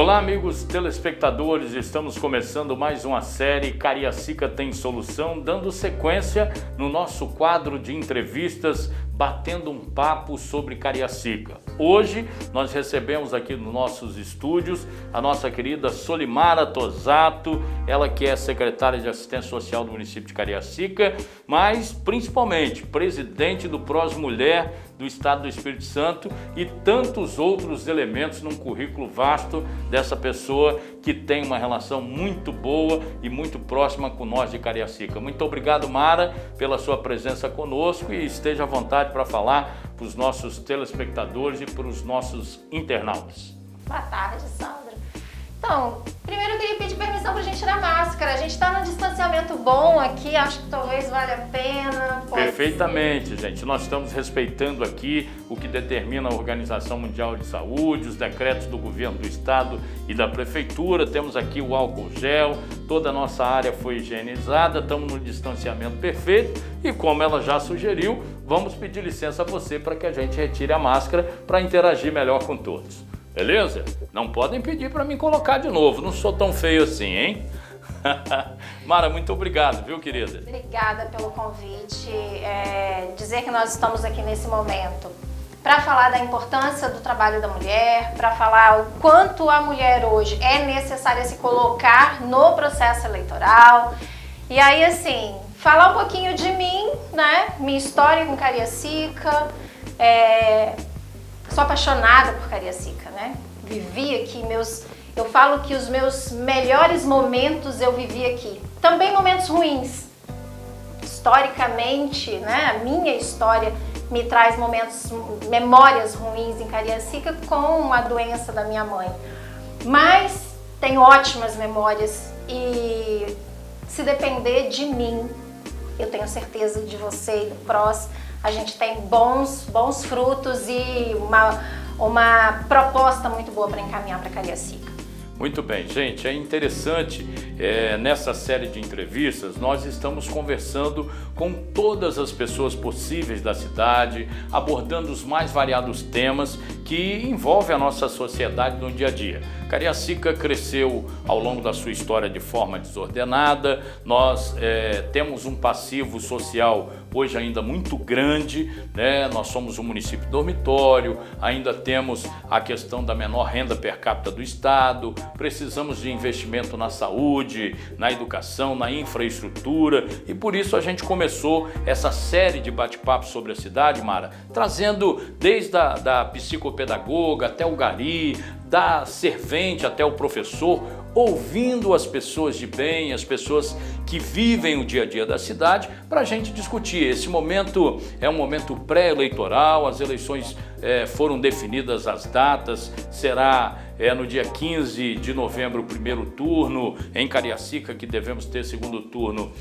Olá, amigos telespectadores, estamos começando mais uma série Cariacica Tem Solução, dando sequência no nosso quadro de entrevistas, batendo um papo sobre Cariacica. Hoje nós recebemos aqui nos nossos estúdios a nossa querida Solimara Tosato, ela que é secretária de Assistência Social do município de Cariacica, mas principalmente presidente do PROS Mulher do Estado do Espírito Santo e tantos outros elementos num currículo vasto dessa pessoa que tem uma relação muito boa e muito próxima com nós de Cariacica. Muito obrigado, Mara, pela sua presença conosco e esteja à vontade para falar para os nossos telespectadores e para os nossos internautas. Boa tarde, Sandra. Então, primeiro eu queria pedir permissão para a gente tirar a máscara. A gente está num distanciamento bom aqui, acho que talvez valha a pena. Perfeitamente, gente. Nós estamos respeitando aqui o que determina a Organização Mundial de Saúde, os decretos do governo do estado e da prefeitura. Temos aqui o álcool gel, toda a nossa área foi higienizada, estamos no distanciamento perfeito e, como ela já sugeriu, vamos pedir licença a você para que a gente retire a máscara para interagir melhor com todos. Beleza? Não podem pedir para mim colocar de novo, não sou tão feio assim, hein? Mara, muito obrigado, viu, querida? Obrigada pelo convite. Dizer que nós estamos aqui nesse momento para falar da importância do trabalho da mulher, para falar o quanto a mulher hoje é necessária se colocar no processo eleitoral. E aí, assim, falar um pouquinho de mim, né? Minha história com Cariacica. Sou apaixonada por Cariacica, né? Vivi aqui, eu falo que os meus melhores momentos eu vivi aqui. Também momentos ruins. Historicamente, né? A minha história me traz memórias ruins em Cariacica com a doença da minha mãe. Mas tenho ótimas memórias e se depender de mim, eu tenho certeza de você e do PROS, a gente tem bons frutos e uma proposta muito boa para encaminhar para Cariacica. Muito bem, gente, é interessante, nessa série de entrevistas nós estamos conversando com todas as pessoas possíveis da cidade, abordando os mais variados temas que envolvem a nossa sociedade no dia a dia. Cariacica cresceu ao longo da sua história de forma desordenada, nós temos um passivo social hoje ainda muito grande, né? Nós somos um município dormitório, ainda temos a questão da menor renda per capita do estado, precisamos de investimento na saúde, na educação, na infraestrutura e por isso a gente começou essa série de bate-papos sobre a cidade, Mara, trazendo desde da psicopedagoga até o gari, da servente até o professor, ouvindo as pessoas de bem, as pessoas que vivem o dia a dia da cidade, para a gente discutir. Esse momento é um momento pré-eleitoral, as eleições foram definidas as datas, será no dia 15 de novembro o primeiro turno, em Cariacica, que devemos ter segundo turno,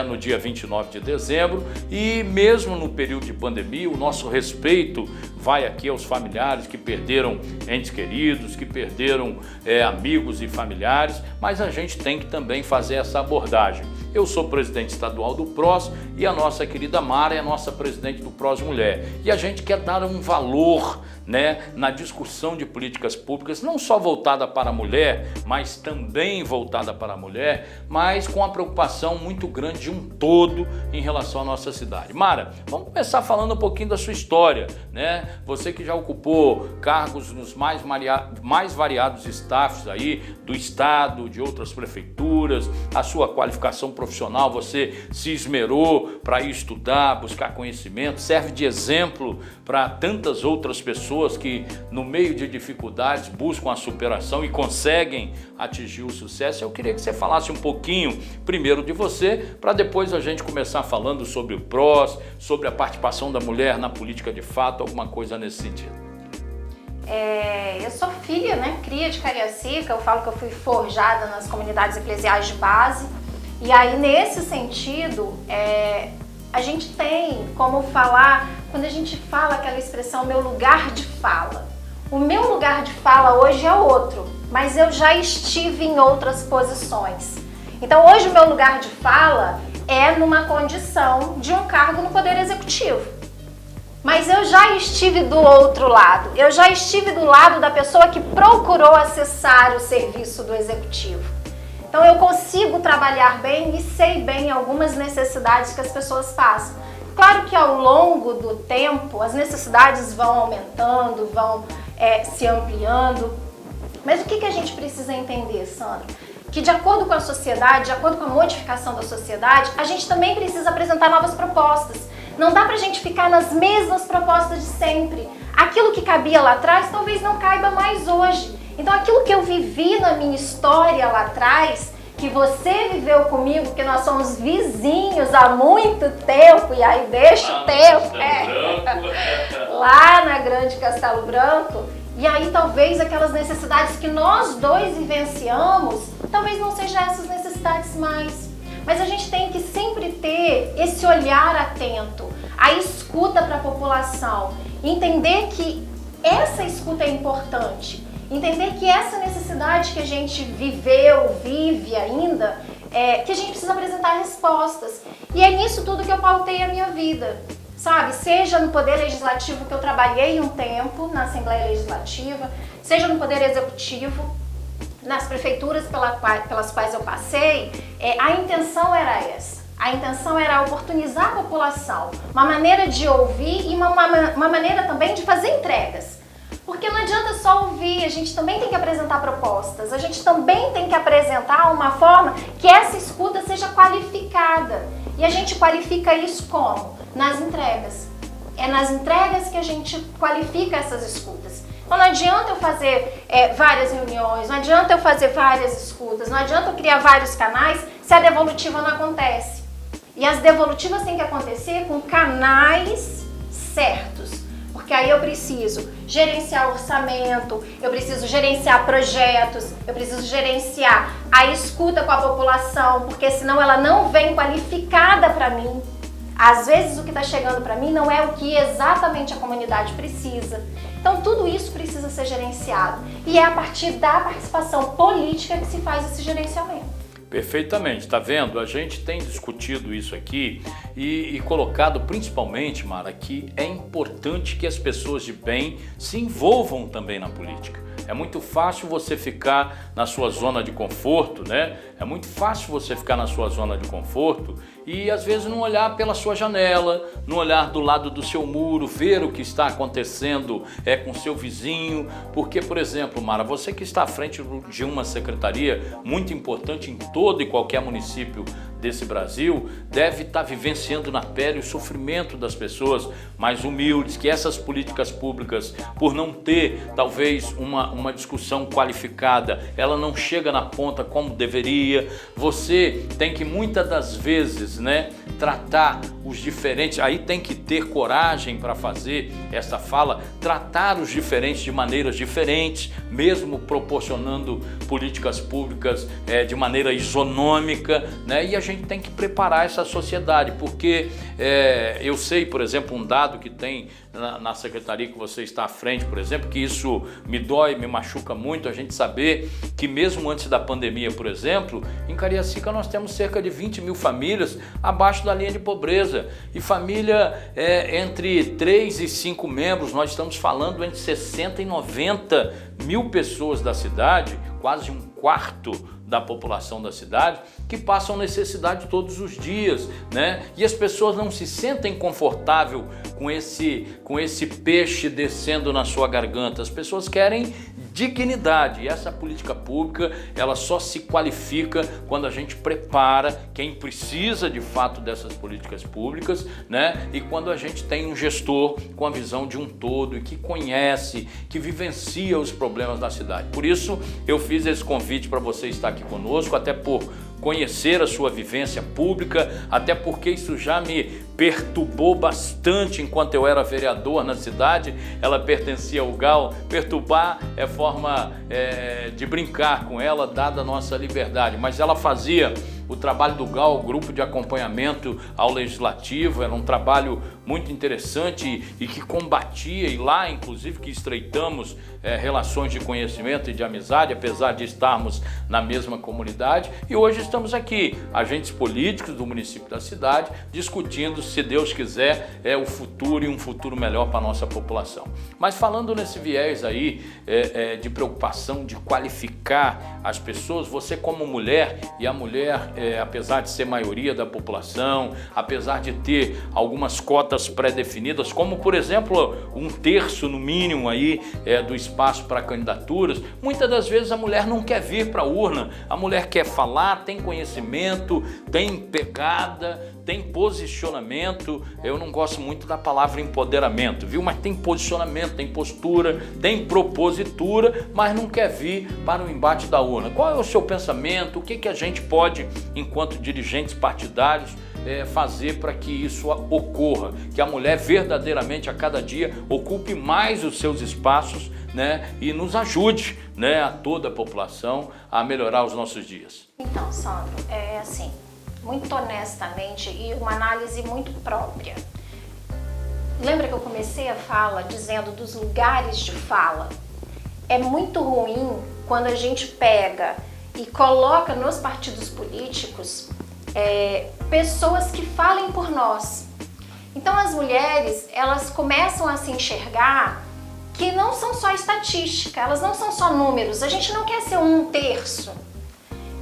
no dia 29 de dezembro, e mesmo no período de pandemia, o nosso respeito vai aqui aos familiares que perderam entes queridos, que perderam amigos e familiares, mas a gente tem que também fazer essa abordagem. Eu sou presidente estadual do PROS e a nossa querida Mara é a nossa presidente do PROS Mulher. E a gente quer dar um valor, né, na discussão de políticas públicas, não só voltada para a mulher, mas também voltada para a mulher, mas com a preocupação muito grande de um todo em relação à nossa cidade. Mara, vamos começar falando um pouquinho da sua história, né? Você que já ocupou cargos nos mais variados staffs aí do estado, de outras prefeituras, a sua qualificação profissional, você se esmerou para ir estudar, buscar conhecimento, serve de exemplo para tantas outras pessoas que no meio de dificuldades buscam a superação e conseguem atingir o sucesso. Eu queria que você falasse um pouquinho primeiro de você, para depois a gente começar falando sobre o PROS, sobre a participação da mulher na política de fato, alguma coisa nesse sentido. Eu sou filha, né, cria de Cariacica, eu falo que eu fui forjada nas comunidades eclesiais de base, e aí nesse sentido, a gente tem como falar, quando a gente fala aquela expressão meu lugar de fala, o meu lugar de fala hoje é outro, mas eu já estive em outras posições. Então hoje o meu lugar de fala é numa condição de um cargo no Poder Executivo. Mas eu já estive do outro lado. Eu já estive do lado da pessoa que procurou acessar o serviço do executivo. Então eu consigo trabalhar bem e sei bem algumas necessidades que as pessoas passam. Claro que ao longo do tempo as necessidades vão aumentando, vão se ampliando. Mas o que a gente precisa entender, Sandra? Que de acordo com a sociedade, de acordo com a modificação da sociedade, a gente também precisa apresentar novas propostas. Não dá pra gente ficar nas mesmas propostas de sempre. Aquilo que cabia lá atrás talvez não caiba mais hoje. Então aquilo que eu vivi na minha história lá atrás, que você viveu comigo, que nós somos vizinhos há muito tempo, e aí deixa o tempo, lá na Grande Castelo Branco, e aí talvez aquelas necessidades que nós dois vivenciamos, talvez não sejam essas necessidades mais. Mas a gente tem que sempre ter esse olhar atento, a escuta para a população, entender que essa escuta é importante, entender que essa necessidade que a gente viveu, vive ainda, que a gente precisa apresentar respostas. E é nisso tudo que eu pautei a minha vida, sabe? Seja no Poder Legislativo, que eu trabalhei um tempo na Assembleia Legislativa, seja no Poder Executivo, nas prefeituras pelas quais eu passei, a intenção era essa. A intenção era oportunizar a população, uma maneira de ouvir e uma maneira também de fazer entregas. Porque não adianta só ouvir, a gente também tem que apresentar propostas, a gente também tem que apresentar uma forma que essa escuta seja qualificada. E a gente qualifica isso como? Nas entregas. É nas entregas que a gente qualifica essas escutas. Então não adianta eu fazer várias reuniões, não adianta eu fazer várias escutas, não adianta eu criar vários canais se a devolutiva não acontece. E as devolutivas têm que acontecer com canais certos. Porque aí eu preciso gerenciar orçamento, eu preciso gerenciar projetos, eu preciso gerenciar a escuta com a população, porque senão ela não vem qualificada para mim. Às vezes o que está chegando para mim não é o que exatamente a comunidade precisa. Então tudo isso precisa ser gerenciado. E é a partir da participação política que se faz esse gerenciamento. Perfeitamente, tá vendo? A gente tem discutido isso aqui e colocado principalmente, Mara, que é importante que as pessoas de bem se envolvam também na política. É muito fácil você ficar na sua zona de conforto, né? É muito fácil você ficar na sua zona de conforto e às vezes não olhar pela sua janela, não olhar do lado do seu muro, ver o que está acontecendo com seu vizinho. Porque, por exemplo, Mara, você que está à frente de uma secretaria muito importante em todo e qualquer município desse Brasil, deve estar vivenciando na pele o sofrimento das pessoas mais humildes, que essas políticas públicas, por não ter talvez uma discussão qualificada, ela não chega na ponta como deveria. Você tem que muitas das vezes, né, tratar os diferentes, aí tem que ter coragem para fazer essa fala, tratar os diferentes de maneiras diferentes, mesmo proporcionando políticas públicas de maneira isonômica, né? E a gente tem que preparar essa sociedade, porque eu sei, por exemplo, um dado que tem na secretaria que você está à frente, por exemplo, que isso me dói, me machuca muito, a gente saber que mesmo antes da pandemia, por exemplo, em Cariacica nós temos cerca de 20 mil famílias abaixo da linha de pobreza, e família entre 3 e 5 membros, nós estamos falando entre 60 e 90 mil pessoas da cidade, quase um quarto da população da cidade, que passam necessidade todos os dias, né? E as pessoas não se sentem confortável com esse peixe descendo na sua garganta. As pessoas querem dignidade, e essa política pública ela só se qualifica quando a gente prepara quem precisa de fato dessas políticas públicas, né? E quando a gente tem um gestor com a visão de um todo e que conhece, que vivencia os problemas da cidade. Por isso eu fiz esse convite para você estar aqui conosco, até por conhecer a sua vivência pública, até porque isso já me perturbou bastante enquanto eu era vereador na cidade. Ela pertencia ao GAL. Perturbar é forma de brincar com ela, dada a nossa liberdade, mas ela fazia o trabalho do GAL, o Grupo de Acompanhamento ao Legislativo, era um trabalho muito interessante e que combatia, e lá inclusive que estreitamos relações de conhecimento e de amizade, apesar de estarmos na mesma comunidade, e hoje estamos aqui, agentes políticos do município da cidade, discutindo, se Deus quiser, o futuro e um futuro melhor para a nossa população. Mas falando nesse viés aí de preocupação de qualificar as pessoas, você como mulher, e a mulher, apesar de ser maioria da população, apesar de ter algumas cotas pré-definidas, como por exemplo 1/3 no mínimo aí do espaço para candidaturas, muitas das vezes a mulher não quer vir para a urna, a mulher quer falar, tem conhecimento, tem pegada, tem posicionamento. Eu não gosto muito da palavra empoderamento, viu? Mas tem posicionamento, tem postura, tem propositura, mas não quer vir para o embate da urna. Qual é o seu pensamento? O que a gente pode, enquanto dirigentes partidários, fazer para que isso ocorra? Que a mulher verdadeiramente a cada dia ocupe mais os seus espaços, né? E nos ajude, né, a toda a população a melhorar os nossos dias. Então, Sandro, assim, muito honestamente e uma análise muito própria. Lembra que eu comecei a fala dizendo dos lugares de fala? É muito ruim quando a gente pega e coloca nos partidos políticos pessoas que falem por nós. Então as mulheres, elas começam a se enxergar que não são só estatística, elas não são só números, a gente não quer ser 1/3.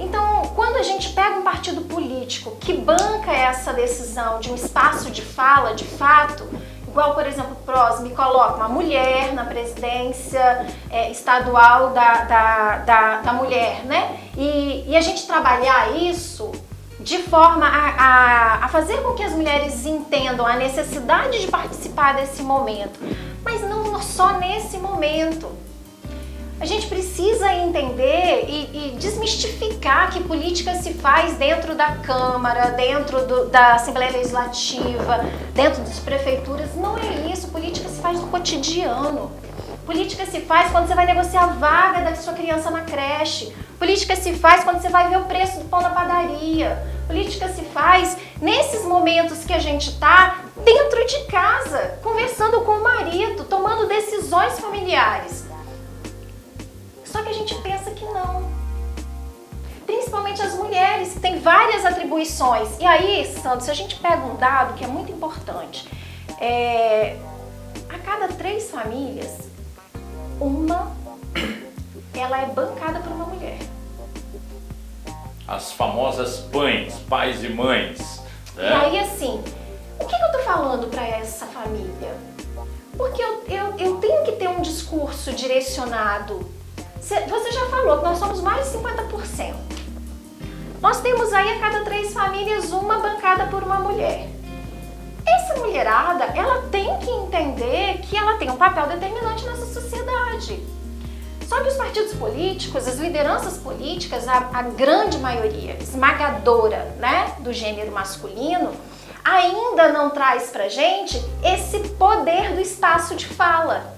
Então, quando a gente pega um partido político que banca essa decisão de um espaço de fala, de fato, igual, por exemplo, o PROS me coloca uma mulher na presidência estadual da mulher, né? E a gente trabalhar isso de forma a fazer com que as mulheres entendam a necessidade de participar desse momento, mas não só nesse momento. A gente precisa entender e desmistificar que política se faz dentro da Câmara, dentro da Assembleia Legislativa, dentro das prefeituras. Não é isso, política se faz no cotidiano. Política se faz quando você vai negociar a vaga da sua criança na creche. Política se faz quando você vai ver o preço do pão na padaria. Política se faz nesses momentos que a gente está dentro de casa, conversando com o marido, tomando decisões familiares. Só que a gente pensa que não. Principalmente as mulheres, que têm várias atribuições. E aí, Sandro, se a gente pega um dado que é muito importante, a cada 3 famílias, ela é bancada por uma mulher. As famosas pães, pais e mães. E aí, assim, o que eu tô falando para essa família? Porque eu tenho que ter um discurso direcionado. Você já falou que nós somos mais de 50%. Nós temos aí a cada 3 famílias uma bancada por uma mulher. Essa mulherada, ela tem que entender que ela tem um papel determinante nessa sociedade. Só que os partidos políticos, as lideranças políticas, a grande maioria esmagadora, né, do gênero masculino, ainda não traz pra gente esse poder do espaço de fala.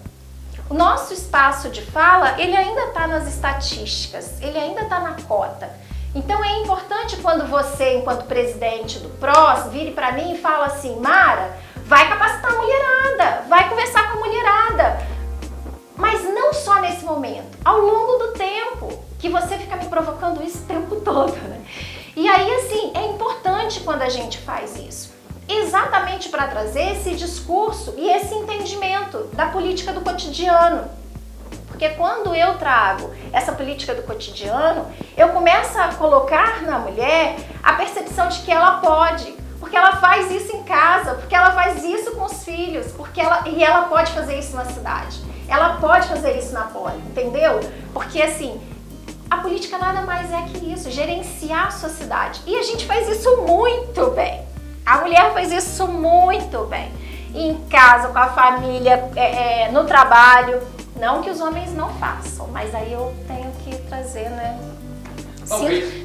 O nosso espaço de fala, ele ainda está nas estatísticas, ele ainda está na cota. Então é importante quando você, enquanto presidente do PROS, vire para mim e fala assim: Mara, vai capacitar a mulherada, vai conversar com a mulherada. Mas não só nesse momento, ao longo do tempo, que você fica me provocando isso o tempo todo, né? E aí, assim, é importante quando a gente faz isso. Exatamente para trazer esse discurso e esse entendimento da política do cotidiano. Porque quando eu trago essa política do cotidiano, eu começo a colocar na mulher a percepção de que ela pode, porque ela faz isso em casa, porque ela faz isso com os filhos, e ela pode fazer isso na cidade, ela pode fazer isso na poli, entendeu? Porque assim, a política nada mais é que isso, gerenciar a sua cidade. E a gente faz isso muito bem. A mulher faz isso muito bem. Em casa, com a família, no trabalho. Não que os homens não façam, mas aí eu tenho que trazer, né?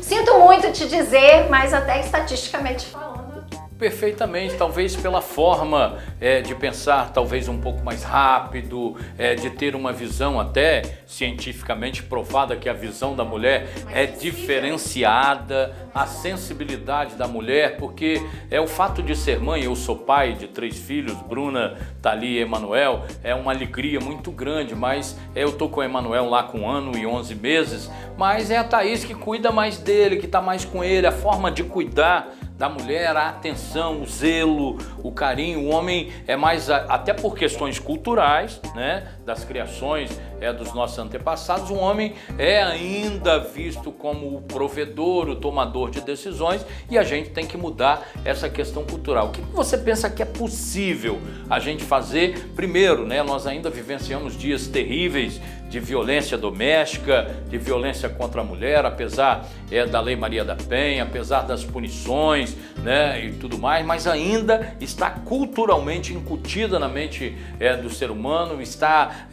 Sinto muito te dizer, mas até estatisticamente falando. Perfeitamente, talvez pela forma de pensar talvez um pouco mais rápido, de ter uma visão até cientificamente provada que a visão da mulher é diferenciada, a sensibilidade da mulher, porque o fato de ser mãe, eu sou pai de 3 filhos, Bruna, Thalia e Emanuel, é uma alegria muito grande, mas eu tô com o Emanuel lá com 1 ano e 11 meses, mas é a Thaís que cuida mais dele, que tá mais com ele, a forma de cuidar da mulher, a atenção, o zelo, o carinho. O homem é mais, até por questões culturais, né, das criações dos nossos antepassados, o homem é ainda visto como o provedor, o tomador de decisões, e a gente tem que mudar essa questão cultural. O que você pensa que é possível a gente fazer? Primeiro, né, nós ainda vivenciamos dias terríveis de violência doméstica, de violência contra a mulher, apesar da Lei Maria da Penha, apesar das punições, né, e tudo mais, mas ainda está culturalmente incutida na mente do ser humano, está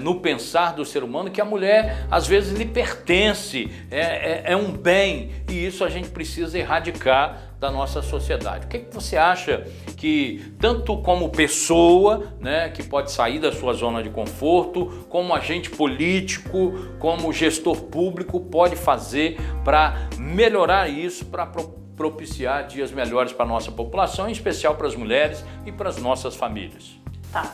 no pensar do ser humano que a mulher às vezes lhe pertence, é um bem, e isso a gente precisa erradicar da nossa sociedade. O que você acha que, tanto como pessoa, né, que pode sair da sua zona de conforto, como agente político, como gestor público, pode fazer para melhorar isso, para propiciar dias melhores para a nossa população, em especial para as mulheres e para as nossas famílias? Tá.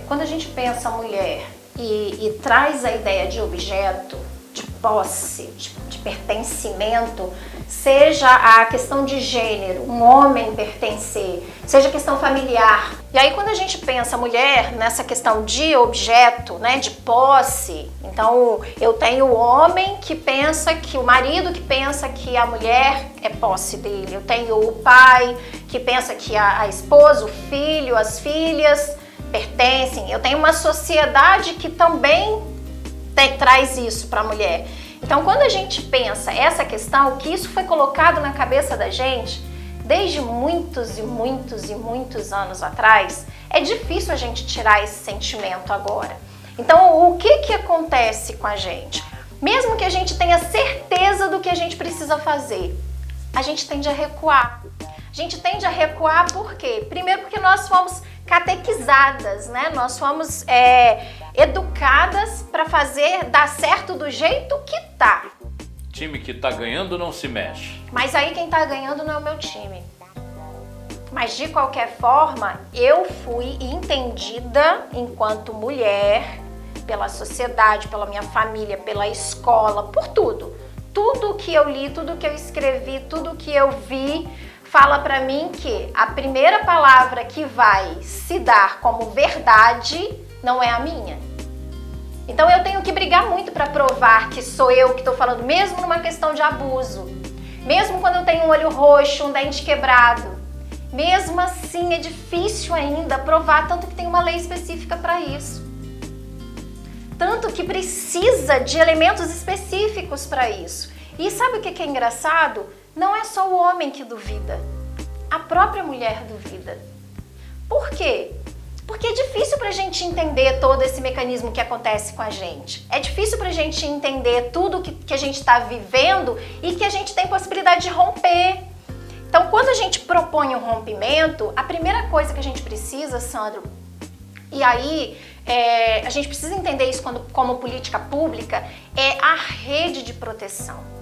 Quando a gente pensa mulher e traz a ideia de objeto, de posse, de pertencimento, seja a questão de gênero, um homem pertencer, seja a questão familiar. E aí quando a gente pensa mulher nessa questão de objeto, né, de posse, então eu tenho o homem que pensa que, o marido que pensa que a mulher é posse dele, eu tenho o pai que pensa que a esposa, o filho, as filhas pertencem, eu tenho uma sociedade que também traz isso para a mulher. Então, quando a gente pensa essa questão, que isso foi colocado na cabeça da gente desde muitos e muitos e muitos anos atrás, é difícil a gente tirar esse sentimento agora. Então, o que acontece com a gente? Mesmo que a gente tenha certeza do que a gente precisa fazer, a gente tende a recuar. A gente tende a recuar por quê? Primeiro porque nós fomos catequizadas, né? Nós fomos educadas para dar certo do jeito que tá. Time que tá ganhando não se mexe. Mas aí quem tá ganhando não é o meu time. Mas de qualquer forma, eu fui entendida enquanto mulher, pela sociedade, pela minha família, pela escola, por tudo. Tudo que eu li, tudo que eu escrevi, tudo que eu vi, fala para mim que a primeira palavra que vai se dar como verdade não é a minha. Então eu tenho que brigar muito para provar que sou eu que estou falando, mesmo numa questão de abuso, mesmo quando eu tenho um olho roxo, um dente quebrado. Mesmo assim é difícil ainda provar, tanto que tem uma lei específica para isso. Tanto que precisa de elementos específicos para isso. E sabe o que é engraçado? Não é só o homem que duvida, a própria mulher duvida. Por quê? Porque é difícil pra gente entender todo esse mecanismo que acontece com a gente. É difícil pra gente entender tudo que a gente está vivendo e que a gente tem possibilidade de romper. Então, quando a gente propõe um rompimento, a primeira coisa que a gente precisa, Sandro, e aí a gente precisa entender isso como política pública, é a rede de proteção.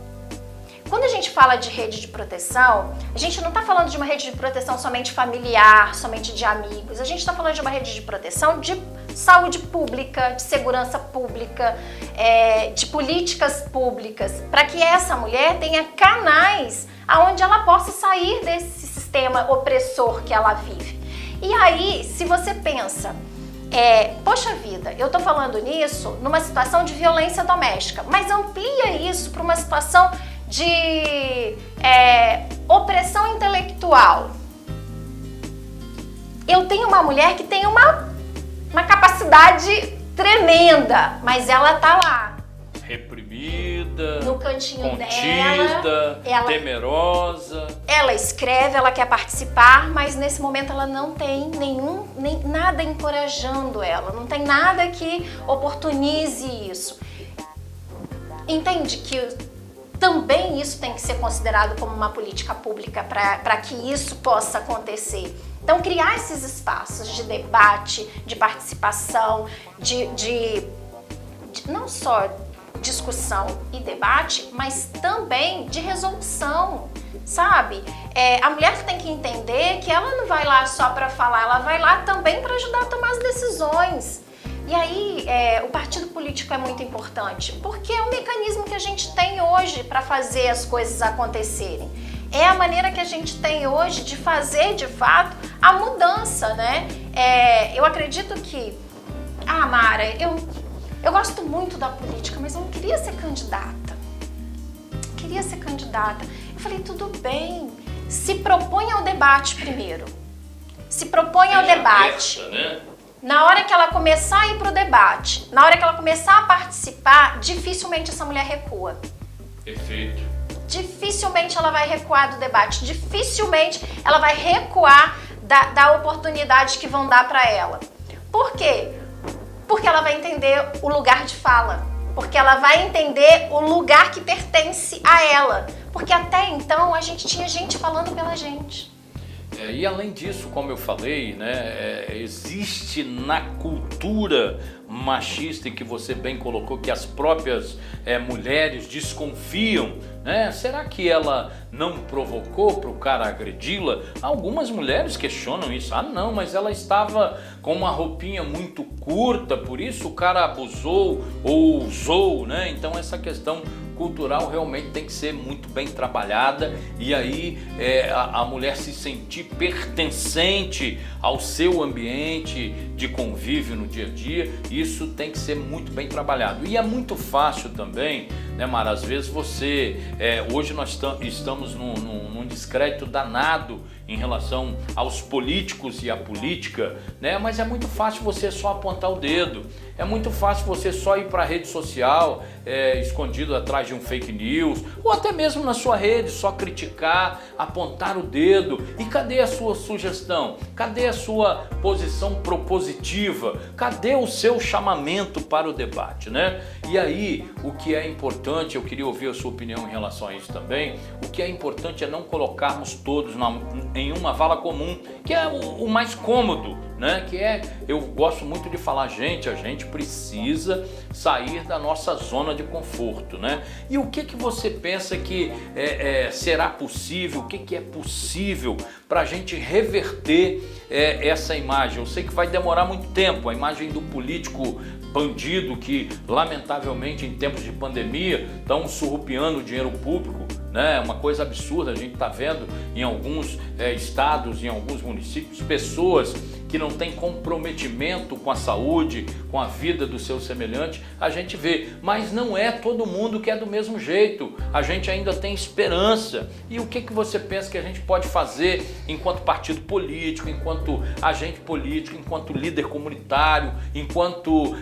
Quando a gente fala de rede de proteção, a gente não está falando de uma rede de proteção somente familiar, somente de amigos. A gente está falando de uma rede de proteção de saúde pública, de segurança pública, de políticas públicas, para que essa mulher tenha canais aonde ela possa sair desse sistema opressor que ela vive. E aí, se você pensa, poxa vida, eu tô falando nisso numa situação de violência doméstica, mas amplia isso para uma situação de opressão intelectual. Eu tenho uma mulher que tem uma capacidade tremenda, mas ela tá lá, reprimida, no cantinho contida, dela, temerosa. Ela escreve, ela quer participar, mas nesse momento ela não tem nada encorajando ela, não tem nada que oportunize isso. Entende que também isso tem que ser considerado como uma política pública para que isso possa acontecer. Então, criar esses espaços de debate, de participação, de não só discussão e debate, mas também de resolução, sabe? A mulher tem que entender que ela não vai lá só para falar, ela vai lá também para ajudar a tomar as decisões. E aí, o partido político é muito importante, porque é o mecanismo que a gente tem hoje para fazer as coisas acontecerem. É a maneira que a gente tem hoje de fazer, de fato, a mudança, né? Eu acredito que... Mara, eu gosto muito da política, mas eu não queria ser candidata. Eu falei, tudo bem, se propõe ao debate primeiro. Se propõe ao debate. Aberta, né? Na hora que ela começar a ir para o debate, na hora que ela começar a participar, dificilmente essa mulher recua. Perfeito. Dificilmente ela vai recuar do debate, dificilmente ela vai recuar da oportunidade que vão dar para ela. Por quê? Porque ela vai entender o lugar de fala, porque ela vai entender o lugar que pertence a ela, porque até então a gente tinha gente falando pela gente. E além disso, como eu falei, né, existe na cultura machista, e que você bem colocou, que as próprias mulheres desconfiam, né? Será que ela não provocou para o cara agredi-la? Algumas mulheres questionam isso. Não, mas ela estava com uma roupinha muito curta, por isso o cara abusou ou usou, né? Então essa questão cultural realmente tem que ser muito bem trabalhada, e aí a mulher se sentir pertencente ao seu ambiente de convívio no dia a dia, isso tem que ser muito bem trabalhado. E é muito fácil também, né, Mara? Às vezes você, hoje nós estamos num descrédito danado em relação aos políticos e à política, né? Mas é muito fácil você só apontar o dedo, é muito fácil você só ir para a rede social, escondido atrás de um fake news, ou até mesmo na sua rede, só criticar, apontar o dedo. E cadê a sua sugestão? Cadê a sua posição propositiva? Cadê o seu chamamento para o debate, né? E aí, o que é importante, eu queria ouvir a sua opinião em relação a isso também, o que é importante é não colocarmos todos em uma vala comum, que é o mais cômodo, né? Eu gosto muito de falar, a gente precisa sair da nossa zona de conforto, né? E o que você pensa que será possível, o que é possível para a gente reverter essa imagem? Eu sei que vai demorar muito tempo, a imagem do político bandido que, lamentavelmente, em tempos de pandemia, estão surrupiando o dinheiro público, né? Uma coisa absurda, a gente está vendo em alguns estados, em alguns municípios, pessoas que não têm comprometimento com a saúde, com a vida do seu semelhante, a gente vê. Mas não é todo mundo que é do mesmo jeito, a gente ainda tem esperança. E o que você pensa que a gente pode fazer enquanto partido político, enquanto agente político, enquanto líder comunitário, enquanto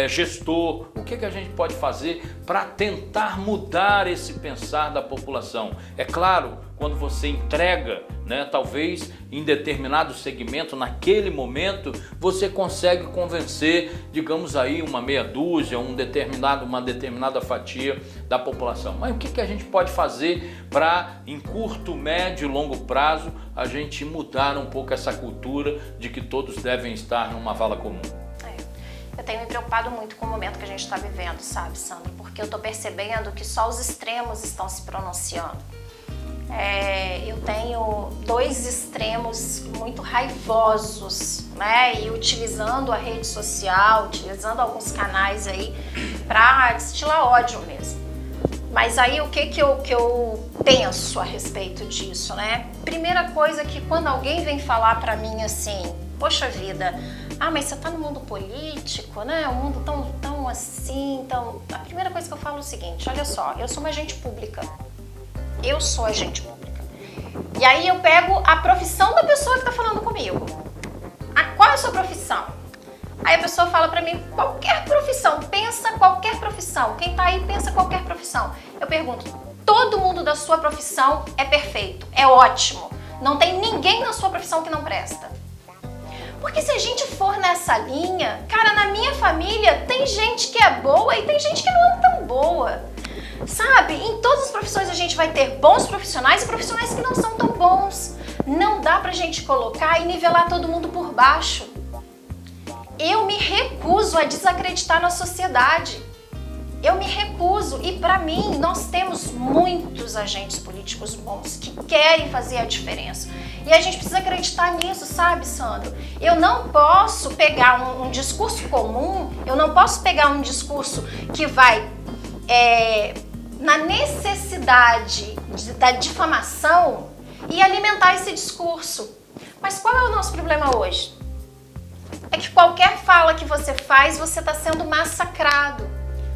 gestor? O que a gente pode fazer para tentar mudar esse pensar da população? É claro, quando você entrega, né, talvez em determinado segmento, naquele momento, você consegue convencer, digamos aí, uma meia dúzia, uma determinada fatia da população. Mas o que a gente pode fazer para, em curto, médio e longo prazo, a gente mudar um pouco essa cultura de que todos devem estar numa vala comum? Eu tenho me preocupado muito com o momento que a gente está vivendo, sabe, Sandra? Porque eu estou percebendo que só os extremos estão se pronunciando. Eu tenho dois extremos muito raivosos, né? E utilizando a rede social, utilizando alguns canais aí para destilar ódio mesmo. Mas aí o que eu penso a respeito disso, né? Primeira coisa que quando alguém vem falar para mim assim, poxa vida, mas você tá no mundo político, né? Um mundo tão assim, tão... A primeira coisa que eu falo é o seguinte, olha só, eu sou uma agente pública. Eu sou agente pública. E aí eu pego a profissão da pessoa que tá falando comigo. Qual é a sua profissão? Aí a pessoa fala pra mim, qualquer profissão, pensa qualquer profissão. Quem tá aí pensa qualquer profissão. Eu pergunto, todo mundo da sua profissão é perfeito, é ótimo. Não tem ninguém na sua profissão que não presta. Porque se a gente for nessa linha, cara, na minha família tem gente que é boa e tem gente que não é tão boa. Sabe, em todas as profissões a gente vai ter bons profissionais e profissionais que não são tão bons. Não dá pra gente colocar e nivelar todo mundo por baixo. Eu me recuso a desacreditar na sociedade. Eu me recuso. E para mim, nós temos muitos agentes políticos bons que querem fazer a diferença. E a gente precisa acreditar nisso, sabe, Sandro? Eu não posso pegar um discurso comum, eu não posso pegar um discurso que vai na necessidade da difamação e alimentar esse discurso. Mas qual é o nosso problema hoje? É que qualquer fala que você faz, você está sendo massacrado.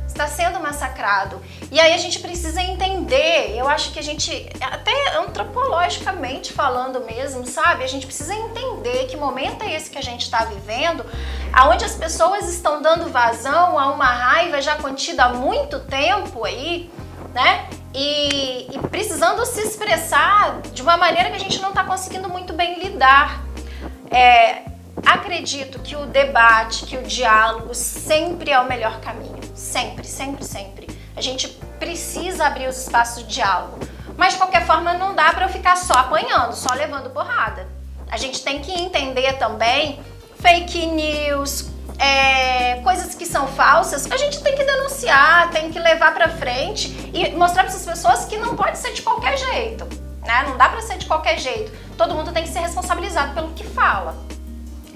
Está sendo massacrado. E aí a gente precisa entender, eu acho que a gente, até antropologicamente falando mesmo, sabe? A gente precisa entender que momento é esse que a gente está vivendo, aonde as pessoas estão dando vazão a uma raiva já contida há muito tempo aí, né? E precisando se expressar de uma maneira que a gente não está conseguindo muito bem lidar. Acredito que o debate, que o diálogo sempre é o melhor caminho. Sempre, sempre, sempre. A gente precisa abrir os espaços de diálogo. Mas de qualquer forma não dá para eu ficar só apanhando, só levando porrada. A gente tem que entender também fake news, coisas que são falsas. A gente tem que denunciar, tem que levar para frente e mostrar para essas pessoas que não pode ser de qualquer jeito, né? Não dá para ser de qualquer jeito. Todo mundo tem que ser responsabilizado pelo que fala.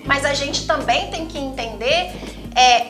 Mas a gente também tem que entender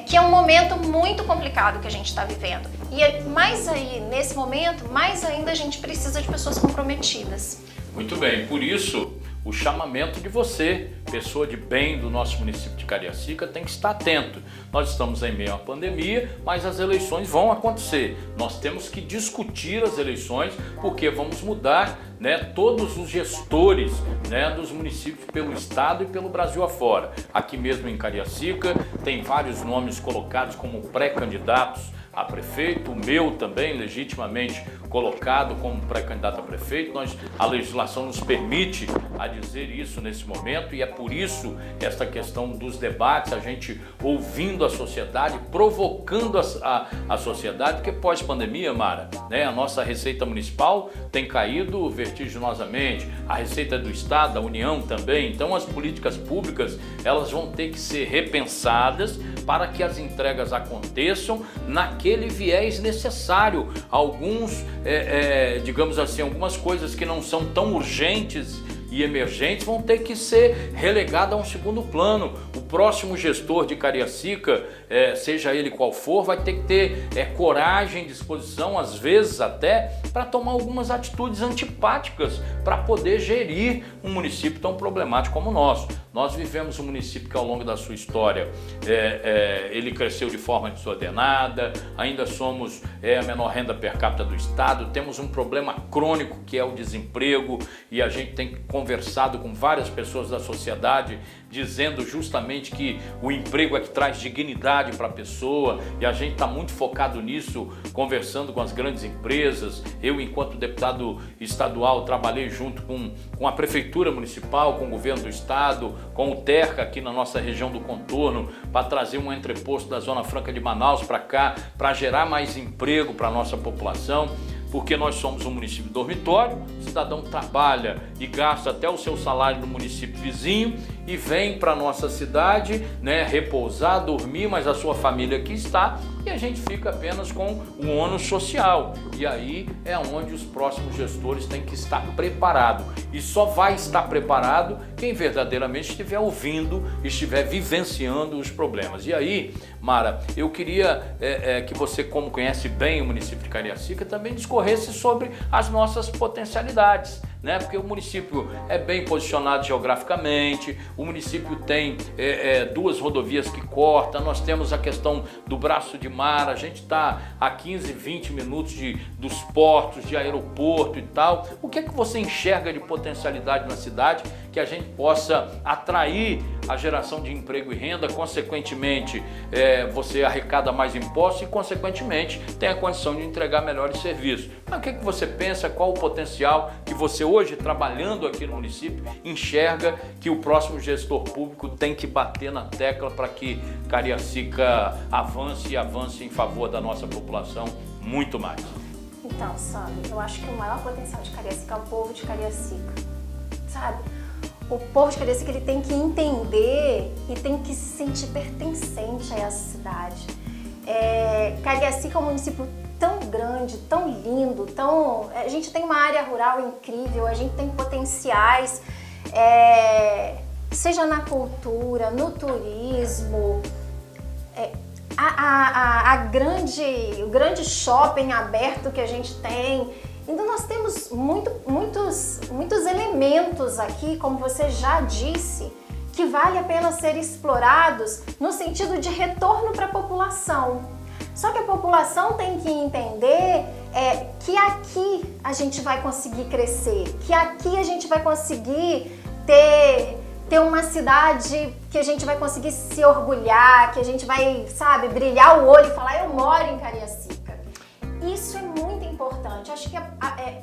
que é um momento muito complicado que a gente está vivendo. E mais aí, nesse momento, mais ainda a gente precisa de pessoas comprometidas. Muito bem, por isso o chamamento de você, pessoa de bem do nosso município de Cariacica, tem que estar atento. Nós estamos em meio à pandemia, mas as eleições vão acontecer. Nós temos que discutir as eleições, porque vamos mudar, né, todos os gestores, né, dos municípios pelo estado e pelo Brasil afora. Aqui mesmo em Cariacica tem vários nomes colocados como pré-candidatos a prefeito, o meu também legitimamente colocado como pré-candidato a prefeito. A legislação nos permite a dizer isso nesse momento e é por isso esta questão dos debates, a gente ouvindo a sociedade, provocando a sociedade, porque pós-pandemia, Mara, né, a nossa receita municipal tem caído vertiginosamente, a receita do Estado, da União também, então as políticas públicas elas vão ter que ser repensadas para que as entregas aconteçam naquele viés necessário. Alguns, digamos assim, algumas coisas que não são tão urgentes e emergentes vão ter que ser relegadas a um segundo plano. O próximo gestor de Cariacica, seja ele qual for, vai ter que ter coragem, disposição, às vezes até, para tomar algumas atitudes antipáticas para poder gerir um município tão problemático como o nosso. Nós vivemos um município que ao longo da sua história, ele cresceu de forma desordenada, ainda somos a menor renda per capita do estado, temos um problema crônico que é o desemprego e a gente tem conversado com várias pessoas da sociedade dizendo justamente que o emprego é que traz dignidade para a pessoa e a gente está muito focado nisso, conversando com as grandes empresas. Eu, enquanto deputado estadual, trabalhei junto com a prefeitura municipal, com o governo do estado, com o TERCA aqui na nossa região do contorno, para trazer um entreposto da Zona Franca de Manaus para cá, para gerar mais emprego para a nossa população. Porque nós somos um município dormitório, o cidadão trabalha e gasta até o seu salário no município vizinho e vem para a nossa cidade, né, repousar, dormir, mas a sua família aqui está e a gente fica apenas com o ônus social. E aí é onde os próximos gestores têm que estar preparados. E só vai estar preparado quem verdadeiramente estiver ouvindo, estiver vivenciando os problemas. E aí, Mara, eu queria que você, como conhece bem o município de Cariacica, também discorresse sobre as nossas potencialidades, né? Porque o município é bem posicionado geograficamente, o município tem duas rodovias que cortam, nós temos a questão do braço de mar, a gente está a 15, 20 minutos dos portos, de aeroporto e tal. O que é que você enxerga de potencialidade na cidade que a gente possa atrair a geração de emprego e renda, consequentemente você arrecada mais impostos e consequentemente tem a condição de entregar melhores serviços. Mas o que é que você pensa, qual o potencial que você hoje, trabalhando aqui no município, enxerga que o próximo gestor público tem que bater na tecla para que Cariacica avance e avance em favor da nossa população muito mais? Então, Sandra, eu acho que o maior potencial de Cariacica é o povo de Cariacica, sabe? O povo de Cariacica, ele tem que entender e tem que se sentir pertencente a essa cidade. Cariacica é um município tão grande, tão lindo, a gente tem uma área rural incrível, a gente tem potenciais, seja na cultura, no turismo, o grande shopping aberto que a gente tem. Então nós temos muitos elementos aqui, como você já disse, que vale a pena ser explorados no sentido de retorno para a população. Só que a população tem que entender que aqui a gente vai conseguir crescer, que aqui a gente vai conseguir ter uma cidade que a gente vai conseguir se orgulhar, que a gente vai, sabe, brilhar o olho e falar, eu moro em Cariacica. Isso é muito importante. Acho que a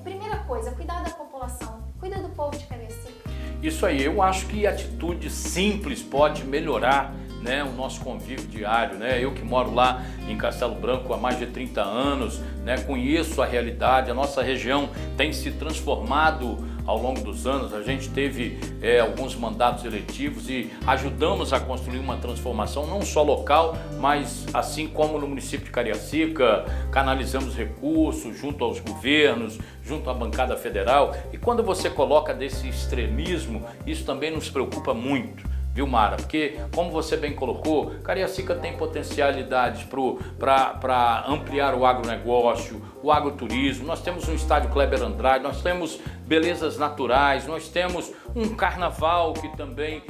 primeira coisa, cuidar da população, cuida do povo de Cariacica. Isso aí, eu acho que atitude simples pode melhorar, né, o nosso convívio diário, né? Eu que moro lá em Castelo Branco há mais de 30 anos, né, conheço a realidade, a nossa região tem se transformado ao longo dos anos, a gente teve alguns mandatos eletivos e ajudamos a construir uma transformação não só local, mas assim como no município de Cariacica, canalizamos recursos junto aos governos, junto à bancada federal, e quando você coloca desse extremismo, isso também nos preocupa muito. Viu, Mara? Porque, como você bem colocou, Cariacica tem potencialidades para ampliar o agronegócio, o agroturismo. Nós temos um estádio Kleber Andrade, nós temos belezas naturais, nós temos um carnaval que também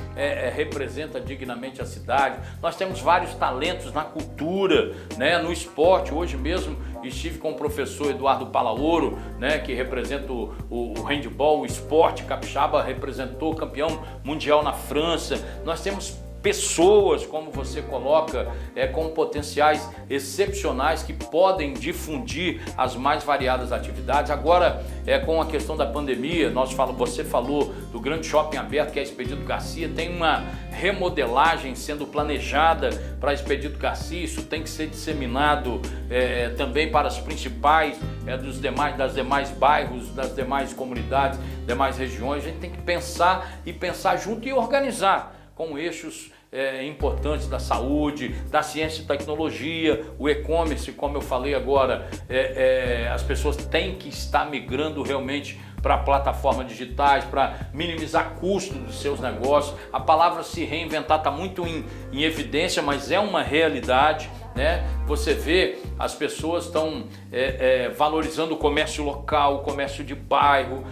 representa dignamente a cidade. Nós temos vários talentos na cultura, né, no esporte. Hoje mesmo estive com o professor Eduardo Palaoro, né, que representa o handebol, o esporte capixaba, representou campeão mundial na França. Nós temos pessoas, como você coloca, com potenciais excepcionais que podem difundir as mais variadas atividades. Agora, com a questão da pandemia, você falou do grande shopping aberto, que é a Expedito Garcia, tem uma remodelagem sendo planejada para a Expedito Garcia, isso tem que ser disseminado também para as principais das demais bairros, das demais comunidades, demais regiões. A gente tem que pensar junto e organizar com eixos importantes da saúde, da ciência e tecnologia, o e-commerce, como eu falei agora, as pessoas têm que estar migrando realmente para plataformas digitais, para minimizar custos dos seus negócios. A palavra se reinventar está muito em evidência, mas é uma realidade, né? Você vê, as pessoas estão valorizando o comércio local, o comércio de bairro,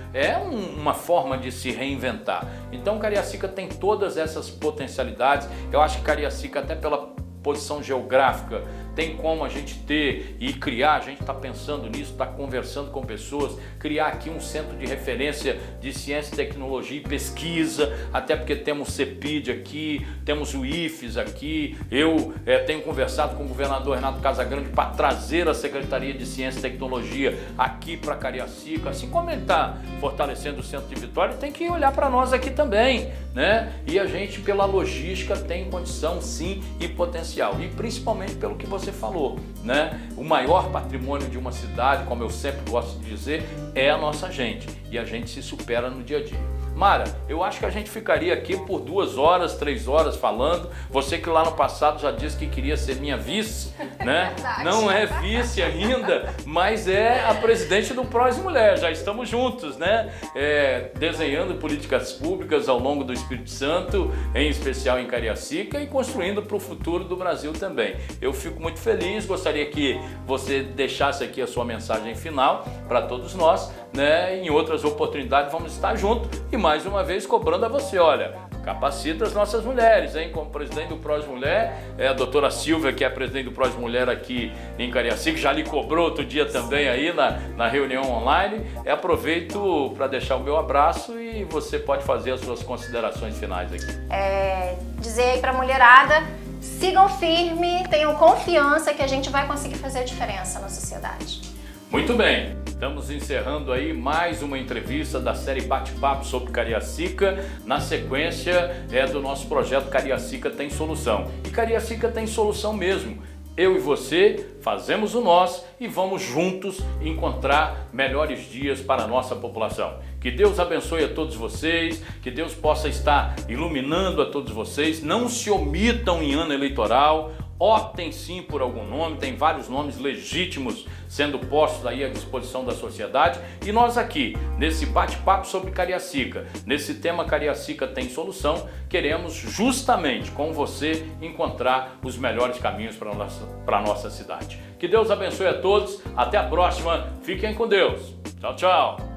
uma forma de se reinventar. Então Cariacica tem todas essas potencialidades. Eu acho que Cariacica, até pela posição geográfica, tem como a gente ter e criar, a gente está pensando nisso, está conversando com pessoas, criar aqui um centro de referência de ciência, tecnologia e pesquisa, até porque temos o CEPID aqui, temos o IFES aqui. Eu tenho conversado com o governador Renato Casagrande para trazer a Secretaria de Ciência e Tecnologia aqui para Cariacica, assim como ele está fortalecendo o centro de Vitória, tem que olhar para nós aqui também, né? E a gente, pela logística, tem condição sim e potencial, e principalmente pelo que você falou, né? O maior patrimônio de uma cidade, como eu sempre gosto de dizer, é a nossa gente, e a gente se supera no dia a dia. Mara, eu acho que a gente ficaria aqui por 2 horas, 3 horas falando. Você que lá no passado já disse que queria ser minha vice, né? Não é vice ainda, mas é a presidente do Prós Mulher. Já estamos juntos, né? Desenhando políticas públicas ao longo do Espírito Santo, em especial em Cariacica, e construindo para o futuro do Brasil também. Eu fico muito feliz, gostaria que você deixasse aqui a sua mensagem final para todos nós, né? Em outras oportunidades vamos estar juntos e mais uma vez cobrando a você, olha, capacita as nossas mulheres, hein? Como presidente do Prós Mulher, a doutora Silvia, que é presidente do Prós Mulher aqui em Cariacica, já lhe cobrou outro dia também aí na reunião online. Aproveito para deixar o meu abraço e você pode fazer as suas considerações finais aqui. Dizer aí para a mulherada, sigam firme, tenham confiança que a gente vai conseguir fazer a diferença na sociedade. Muito bem, estamos encerrando aí mais uma entrevista da série Bate-Papo sobre Cariacica, na sequência do nosso projeto Cariacica Tem Solução. E Cariacica tem solução mesmo. Eu e você fazemos o nós e vamos juntos encontrar melhores dias para a nossa população. Que Deus abençoe a todos vocês, que Deus possa estar iluminando a todos vocês. Não se omitam em ano eleitoral, optem sim por algum nome, tem vários nomes legítimos sendo postos aí à disposição da sociedade. E nós aqui, nesse bate-papo sobre Cariacica, nesse tema Cariacica tem solução, queremos justamente com você encontrar os melhores caminhos para a nossa cidade. Que Deus abençoe a todos, até a próxima, fiquem com Deus. Tchau, tchau.